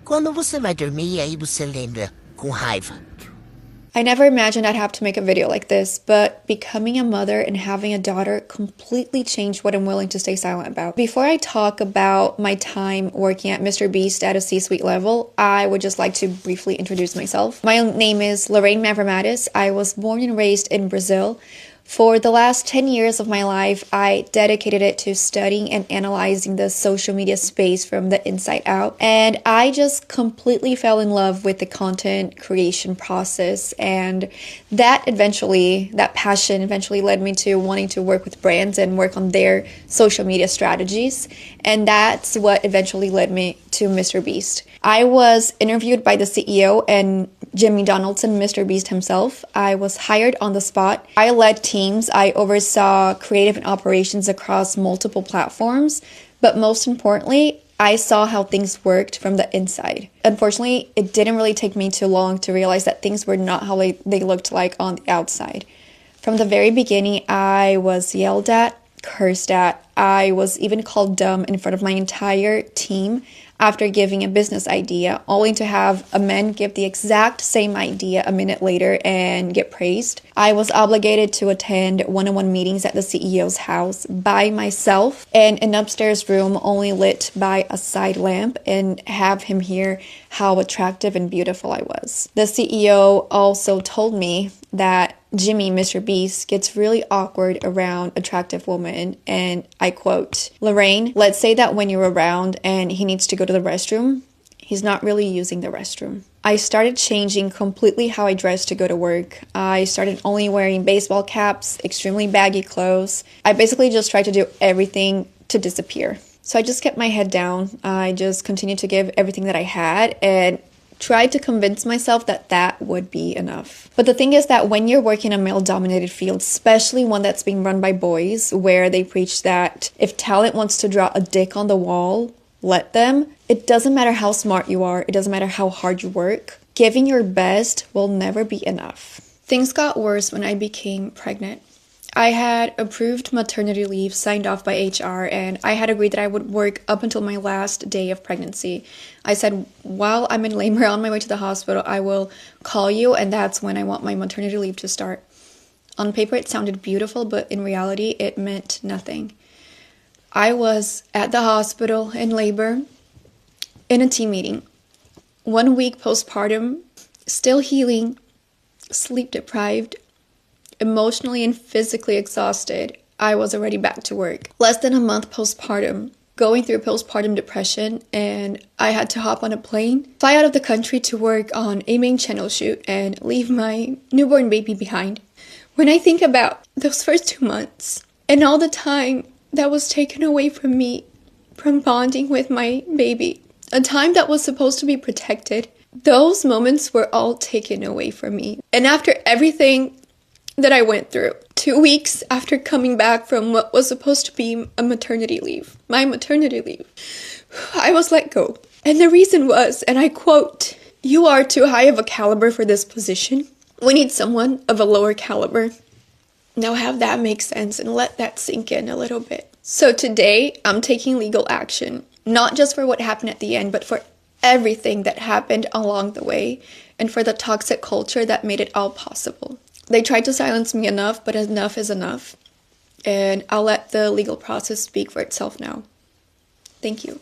Quando você vai dormir e aí você lembra com raiva? I never imagined I'd have to make a video like this, but becoming a mother and having a daughter completely changed what I'm willing to stay silent about. Before I talk about my time working at Mr. Beast at a C-suite level, I would just like to briefly introduce myself. My name is Lorrayne Mavromatis. I was born and raised in Brazil. For the last 10 years of my life, I dedicated it to studying and analyzing the social media space from the inside out. And I just completely fell in love with the content creation process. And that passion eventually led me to wanting to work with brands and work on their social media strategies. And that's what eventually led me to Mr. Beast. I was interviewed by the CEO and Jimmy Donaldson, Mr. Beast himself. I was hired on the spot. I led teams. I oversaw creative and operations across multiple platforms. But most importantly, I saw how things worked from the inside. Unfortunately, it didn't really take me too long to realize that things were not how they looked like on the outside. From the very beginning, I was yelled at, cursed at. I was even called dumb in front of my entire team after giving a business idea, only to have a man give the exact same idea a minute later and get praised. I was obligated to attend one-on-one meetings at the CEO's house by myself and an upstairs room only lit by a side lamp and have him hear how attractive and beautiful I was. The CEO also told me that Jimmy, Mr. Beast, gets really awkward around attractive women, and I quote, "Lorrayne, let's say that when you're around and he needs to go to the restroom, he's not really using the restroom." I started changing completely how I dressed to go to work. I started only wearing baseball caps, extremely baggy clothes. I basically just tried to do everything to disappear. So I just kept my head down. I just continued to give everything that I had and tried to convince myself that that would be enough. But the thing is that when you're working in a male-dominated field, especially one that's being run by boys, where they preach that if talent wants to draw a dick on the wall, let them. It doesn't matter how smart you are. It doesn't matter how hard you work. Giving your best will never be enough. Things got worse when I became pregnant. I had approved maternity leave signed off by HR, and I had agreed that I would work up until my last day of pregnancy. I said, while I'm in labor on my way to the hospital, I will call you, and that's when I want my maternity leave to start. On paper, it sounded beautiful, but in reality, it meant nothing. I was at the hospital in labor, in a team meeting, 1 week postpartum, still healing, sleep deprived, emotionally and physically exhausted. I was already back to work. Less than a month postpartum, going through postpartum depression, and I had to hop on a plane, fly out of the country to work on a main channel shoot and leave my newborn baby behind. When I think about those first 2 months and all the time that was taken away from me from bonding with my baby, a time that was supposed to be protected, those moments were all taken away from me. And after everything that I went through, 2 weeks after coming back from what was supposed to be a maternity leave, my maternity leave, I was let go. And the reason was, and I quote, "You are too high of a caliber for this position. We need someone of a lower caliber." Now have that make sense and let that sink in a little bit. So today, I'm taking legal action, not just for what happened at the end, but for everything that happened along the way and for the toxic culture that made it all possible. They tried to silence me enough, but enough is enough. And I'll let the legal process speak for itself now. Thank you.